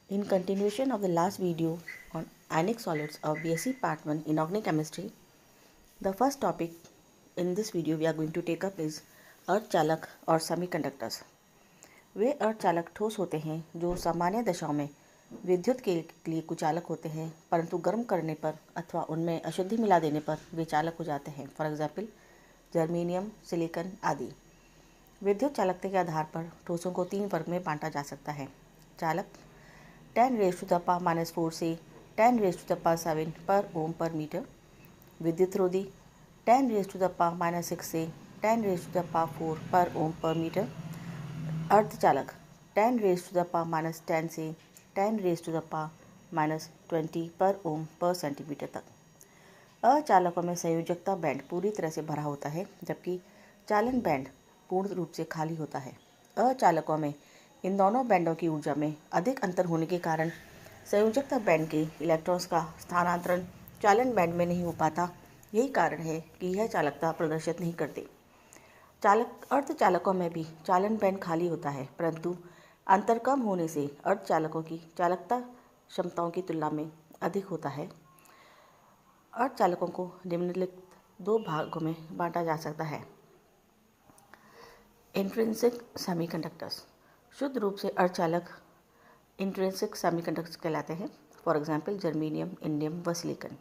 In continuation of the last video on ionic solids of BSc Part 1 Inorganic Chemistry, the first topic in this video we are going to take up is अर्धचालक और semiconductors. वे अर्धचालक ठोस होते हैं जो सामान्य दशाओं में विद्युत के लिए कुचालक होते हैं, परंतु गर्म करने पर अथवा उनमें अशुद्धि मिला देने पर वे चालक हो जाते हैं। फॉर एग्जाम्पल जर्मेनियम, सिलिकॉन आदि। विद्युत चालकता के आधार पर ठोसों को 3 वर्ग में बांटा जा सकता है। चालक 10⁻⁻4 से 10⁻7 पर ओम पर मीटर। विद्युतरोधी 10⁻6 से 10⁻4 पर ओम पर मीटर। अर्धचालक 10⁻10 से 10⁻20 पर ओम पर सेंटीमीटर तक। अचालकों में संयोजकता बैंड पूरी तरह से भरा होता है, जबकि चालन बैंड पूर्ण रूप से खाली होता है। अचालकों में इन दोनों बैंडों की ऊर्जा में अधिक अंतर होने के कारण संयोजकता बैंड के इलेक्ट्रॉन्स का स्थानांतरण चालन बैंड में नहीं हो पाता। यही कारण है कि यह चालकता प्रदर्शित नहीं करते। अर्धचालकों में भी चालन बैंड खाली होता है, परंतु अंतर कम होने से अर्धचालकों की चालकता क्षमताओं की तुलना में अधिक होता है। अर्धचालकों को निम्नलिखित 2 भागों में बांटा जा सकता है। Intrinsic semiconductors. शुद्ध रूप से अर्धचालक इंट्रिंसिक सेमीकंडक्टर्स कहलाते हैं। फॉर एग्जाम्पल जर्मेनियम, इंडियम व सिलिकॉन।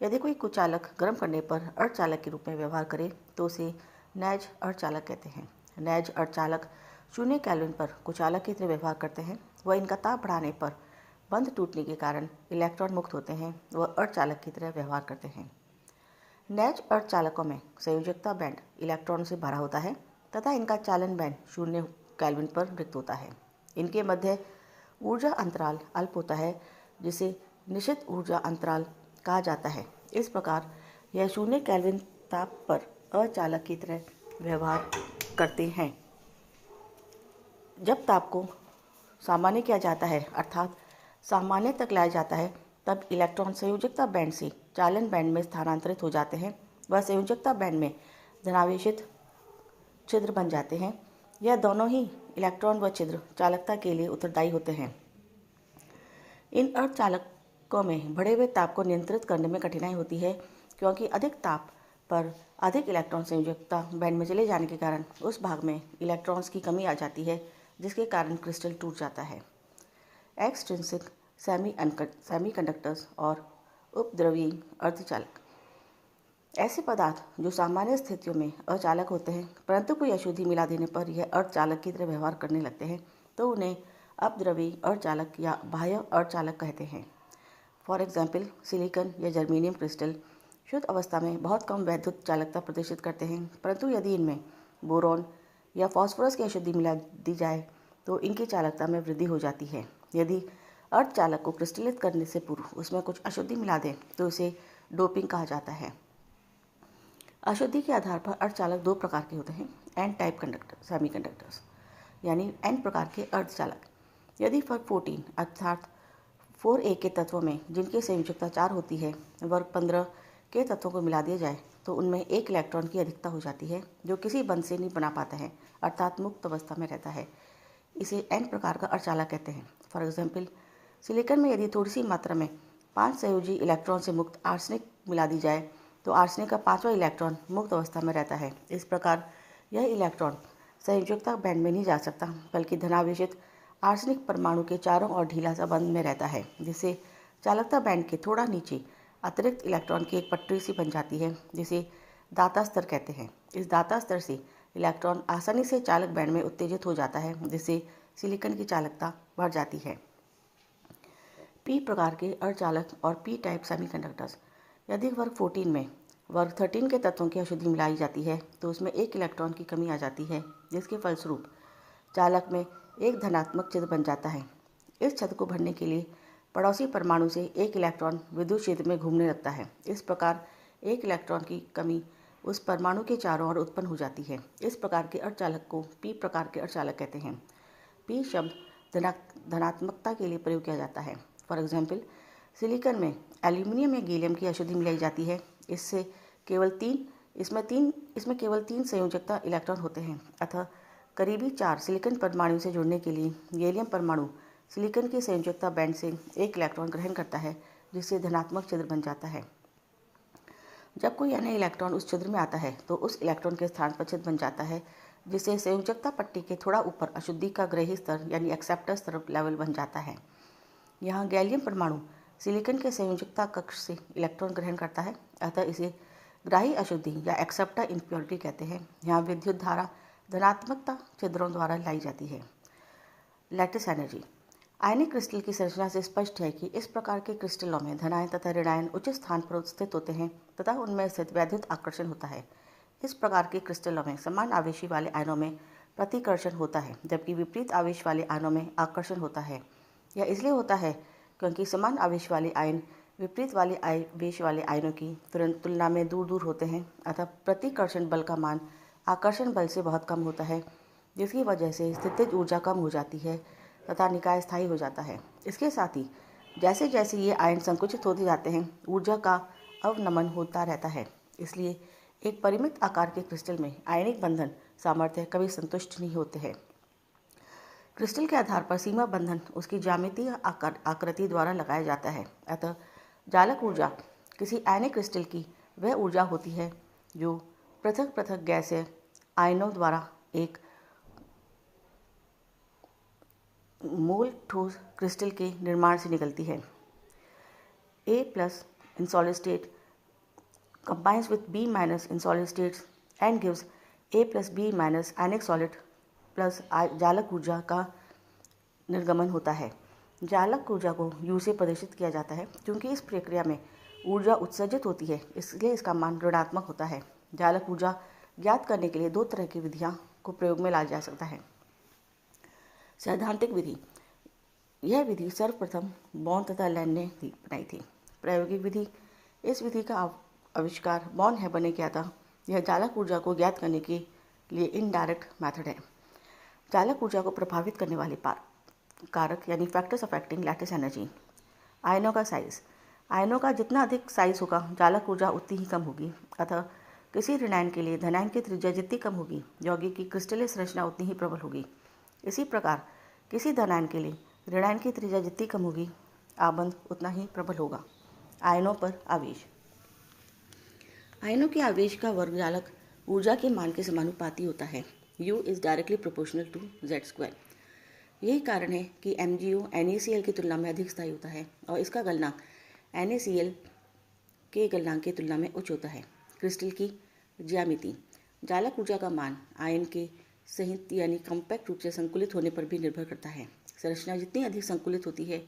यदि कोई कुचालक गर्म करने पर अर्धचालक के रूप में व्यवहार करे तो उसे नैज अर्धचालक कहते हैं। नैज अर्धचालक 0 केल्विन पर कुचालक की तरह व्यवहार करते हैं। वह इनका ताप बढ़ाने पर बंध टूटने के कारण इलेक्ट्रॉन मुक्त होते हैं। वह अर्धचालक की तरह व्यवहार करते हैं। नैज अर्धचालकों में संयोजकता बैंड इलेक्ट्रॉन से भरा होता है तथा इनका चालन बैंड 0 केल्विन पर रिक्त होता है। इनके मध्य ऊर्जा अंतराल अल्प होता है, जिसे निश्चित ऊर्जा अंतराल कहा जाता है। इस प्रकार यह 0 केल्विन ताप पर अचालक की तरह व्यवहार करते हैं। जब ताप को सामान्य किया जाता है, अर्थात सामान्य तक लाया जाता है, तब इलेक्ट्रॉन संयोजकता बैंड से चालन बैंड में स्थानांतरित हो जाते हैं। वह संयोजकता बैंड में धनावेशित छिद्र बन जाते हैं। यह दोनों ही इलेक्ट्रॉन व छिद्र चालकता के लिए उत्तरदायी होते हैं। इन अर्धचालकों में बढ़े हुए ताप को नियंत्रित करने में कठिनाई होती है, क्योंकि अधिक ताप पर अधिक इलेक्ट्रॉन संयोजकता बैंड में चले जाने के कारण उस भाग में इलेक्ट्रॉन्स की कमी आ जाती है, जिसके कारण क्रिस्टल टूट जाता है। एक्सट्रिंसिक सेमीकंडक्टर्स और उपद्रवीय अर्धचालक। ऐसे पदार्थ जो सामान्य स्थितियों में अचालक होते हैं, परंतु कोई अशुद्धि मिला देने पर यह अर्धचालक की तरह व्यवहार करने लगते हैं, तो उन्हें अपद्रवीय अर्धचालक या बाह्य अर्धचालक कहते हैं। फॉर एग्जाम्पल सिलिकॉन या जर्मेनियम क्रिस्टल शुद्ध अवस्था में बहुत कम वैद्युत चालकता प्रदर्शित करते हैं, परंतु यदि इनमें बोरॉन या फास्फोरस की अशुद्धि मिला दी जाए तो इनकी चालकता में वृद्धि हो जाती है। यदि अर्धचालक को क्रिस्टलित करने से पूर्व उसमें कुछ अशुद्धि मिला दें तो उसे डोपिंग कहा जाता है। अशुद्धि के आधार पर अर्धचालक 2 प्रकार के होते हैं। एन टाइप सेमीकंडक्टर्स, यानी एन प्रकार के अर्धचालक। यदि वर्ग 14 अर्थात 4a के तत्वों में जिनकी संयोजकता 4 होती है, वर्ग 15 के तत्वों को मिला दिया जाए तो उनमें 1 इलेक्ट्रॉन की अधिकता हो जाती है, जो किसी बंध से नहीं बना पाता है, अर्थात मुक्त अवस्था में रहता है। इसे एन प्रकार का अर्धचालक कहते हैं। फॉर एग्जाम्पल सिलिकॉन में यदि थोड़ी सी मात्रा में 5 संयोजी इलेक्ट्रॉन से मुक्त आर्सेनिक मिला दी जाए तो आर्सेनिक का 5वां इलेक्ट्रॉन मुक्त अवस्था में रहता है। इस प्रकार यह इलेक्ट्रॉन संयोजकता बैंड में नहीं जा सकता, बल्कि धनावेशित आर्सेनिक परमाणु के चारों ओर ढीला सा बंध में रहता है, जिससे चालकता बैंड के थोड़ा नीचे अतिरिक्त इलेक्ट्रॉन की एक पट्टी सी बन जाती है, जिसे दाता स्तर कहते हैं। इस दाता स्तर से इलेक्ट्रॉन आसानी से चालक बैंड में उत्तेजित हो जाता है, जिससे सिलिकॉन की चालकता बढ़ जाती है। पी प्रकार के अर्धचालक और पी टाइप सेमीकंडक्टर्स। यदि वर्ग 14 में वर्ग 13 के तत्वों की अशुद्धि मिलाई जाती है तो उसमें 1 इलेक्ट्रॉन की कमी आ जाती है, जिसके फलस्वरूप चालक में एक धनात्मक छिद्र बन जाता है। इस छिद्र को भरने के लिए पड़ोसी परमाणु से 1 इलेक्ट्रॉन विद्युत क्षेत्र में घूमने लगता है। इस प्रकार 1 इलेक्ट्रॉन की कमी उस परमाणु के चारों ओर उत्पन्न हो जाती है। इस प्रकार के अर्धचालक को पी प्रकार के अर्धचालक कहते हैं। पी शब्द धनात्मकता के लिए प्रयोग किया जाता है। फॉर एग्जाम्पल सिलिकॉन में एल्यूमिनियम या गैलियम की अशुद्धि मिलाई जाती है। इसमें केवल 3 संयोजकता इलेक्ट्रॉन होते हैं, अतः करीबी 4 सिलिकॉन परमाणु से जुड़ने के लिए गैलियम परमाणु सिलिकॉन की संयोजकता बैंड से एक इलेक्ट्रॉन ग्रहण करता है, जिससे धनात्मक छिद्र बन जाता है। जब कोई अन्य इलेक्ट्रॉन उस छिद्र में आता है तो उस इलेक्ट्रॉन के स्थान पर छिद्र बन जाता है, जिससे संयोजकता पट्टी के थोड़ा ऊपर अशुद्धि का ग्रही स्तर यानी एक्सेप्टर स्तर लेवल बन जाता है। यहाँ गैलियम परमाणु सिलिकॉन के संयोजकता कक्ष से इलेक्ट्रॉन ग्रहण करता है, अतः इसे ग्राही अशुद्धि या एक्सेप्टर इम्प्योरिटी कहते हैं। यहाँ विद्युत धारा धनात्मकता छिद्रों द्वारा लाई जाती है। Lattice energy. आयनिक क्रिस्टल की संरचना से स्पष्ट है कि इस प्रकार के क्रिस्टलों में धनायन तथा ऋणायन उचित स्थान पर स्थित होते हैं तथा उनमें स्थित वैद्युत आकर्षण होता है। इस प्रकार के क्रिस्टलों में समान आवेशी वाले आयनों में प्रतिकर्षण होता है, जबकि विपरीत आवेश वाले आयनों में आकर्षण होता है। यह इसलिए होता है क्योंकि समान आवेश वाले आयन विपरीत वाले आवेश वाले आयनों की तुलना में दूर दूर होते हैं, अतः प्रतिकर्षण बल का मान आकर्षण बल से बहुत कम होता है, जिसकी वजह से स्थितिज ऊर्जा कम हो जाती है तथा निकाय स्थायी हो जाता है। इसके साथ ही जैसे जैसे ये आयन संकुचित होते जाते हैं, ऊर्जा का अवनमन होता रहता है। इसलिए एक परिमित आकार के क्रिस्टल में आयनिक बंधन सामर्थ्य कभी संतुष्ट नहीं होते हैं। क्रिस्टल के आधार पर सीमा बंधन उसकी ज्यामितीय आकृति द्वारा लगाया जाता है। अतः जालक ऊर्जा किसी आयनिक क्रिस्टल की वह ऊर्जा होती है जो पृथक पृथक गैसीय आयनों द्वारा एक मूल ठोस क्रिस्टल के निर्माण से निकलती है। A plus in solid state combines with B minus in solid states and gives A plus B minus ionic solid plus जालक ऊर्जा का निर्गमन होता है। जालक ऊर्जा को U से प्रदर्शित किया जाता है। क्योंकि इस प्रक्रिया में ऊर्जा उत्सर्जित होती है, इसलिए इसका मान ऋणात्मक होता है। जालक ऊर्जा ज्ञात करने के लिए दो तरह की विधियां को प्रयोग में लाया जा सकता है। सैद्धांतिक विधि। यह विधि सर्वप्रथम बॉर्न तथा लैंड ने बनाई थी। प्रायोगिक विधि। इस विधि का आविष्कार बॉर्न हेबर ने किया था। यह जालक ऊर्जा को ज्ञात करने के लिए इनडायरेक्ट मेथड है। जालक ऊर्जा को प्रभावित करने वाले कारक यानी फैक्टर्स अफेक्टिंग लैटिस एनर्जी। आयनों का साइज। आयनों का जितना अधिक साइज होगा, जालक ऊर्जा उतनी ही कम होगी। अतः किसी ऋणायन के लिए धनायन की त्रिज्या जितनी कम होगी, यौगिक की क्रिस्टलीय संरचना उतनी ही प्रबल होगी। इसी प्रकार किसी धनायन के लिए ऋणायन की त्रिज्या जितनी कम होगी, आबंध उतना ही प्रबल होगा। आयनों पर आवेश। आयनों के आवेश का वर्ग जालक ऊर्जा के मान के समानुपाती होता है। U is directly proportional to Z²। यही कारण है कि MgO NaCl की तुलना में अधिक स्थायी होता है और इसका गलनांक NaCl के गलनांक की तुलना में उच्च होता है। क्रिस्टल की ज्यामिति। जालक ऊर्जा का मान आयन के सहित यानी कॉम्पैक्ट रूप से संकुलित होने पर भी निर्भर करता है। संरचना जितनी अधिक संकुलित होती है,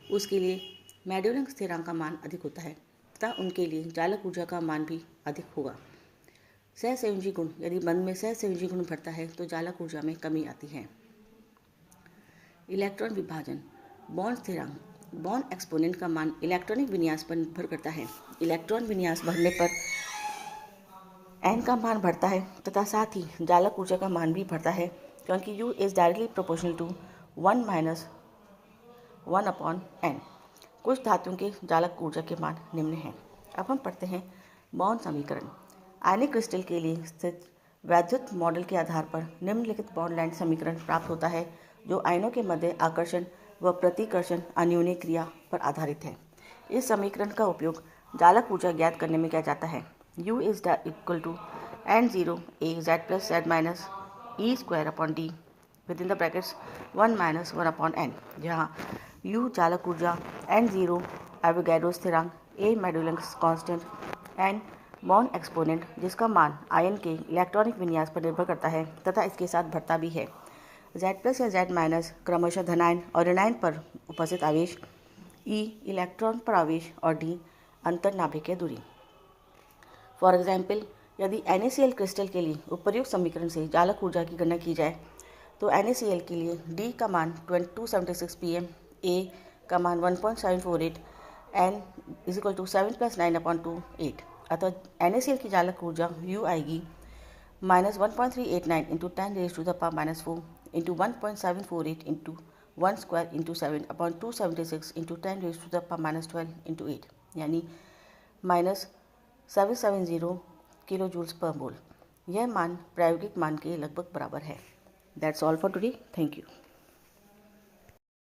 उसके लिए मेंडेलियन स्थिरांक का मान अधिक होता है तथा उनके लिए जालक ऊर्जा का मान भी अधिक होगा। सहसंयोजी गुण। यदि बंध में सहसंयोजी गुण बढ़ता है तो जालक ऊर्जा में कमी आती है। इलेक्ट्रॉन विभाजन। बॉर्न स्थिरांक। बॉर्न एक्सपोनेंट का मान इलेक्ट्रॉनिक विन्यास पर निर्भर करता है। इलेक्ट्रॉन विन्यास बढ़ने पर n का मान बढ़ता है तथा साथ ही जालक ऊर्जा का मान भी बढ़ता है, क्योंकि U is directly proportional to 1 minus 1/n। कुछ धातुओं के जालक ऊर्जा के मान निम्न हैं। अब हम पढ़ते हैं बॉर्न समीकरण। आयनिक क्रिस्टल के लिए स्थित वैद्युत मॉडल के आधार पर निम्नलिखित बॉर्न लैंड समीकरण प्राप्त होता है, जो आयनों के मध्य आकर्षण व प्रतिकर्षण अन्योन्य क्रिया पर आधारित है। इस समीकरण का उपयोग जालक ऊर्जा ज्ञात करने में किया जाता है। U is equal to N0 A Z plus Z minus E square upon D with in the brackets 1 minus 1/n, जहाँ U जालक ऊर्जा, N0 एवोगैड्रो स्थिरांक, A Mendelian constant, N born exponent जिसका मान आयन के इलेक्ट्रॉनिक विन्यास पर निर्भर करता है तथा इसके साथ बढ़ता भी है। Z प्लस या Z माइनस क्रमशः धनायन और ऋणायन पर उपस्थित आवेश, E इलेक्ट्रॉन पर आवेश और D अंतर्नाभिकीय दूरी। फॉर एग्जाम्पल, यदि NaCl क्रिस्टल के लिए उपर्युक्त समीकरण से जालक ऊर्जा की गणना की जाए तो NaCl के लिए D का मान 276 pm, A का मान 1.748, N इज इक्वल टू 7 + 9/28। अतः NaCl की जालक ऊर्जा U आएगी -1389 into 10⁻⁻4 into 1.748 into 1 square into 7/276 into 10⁻12 into 8, यानी -770 किलो जूल्स पर मोल। यह मान प्रायोगिक मान के लगभग बराबर है। That's all for today. Thank you.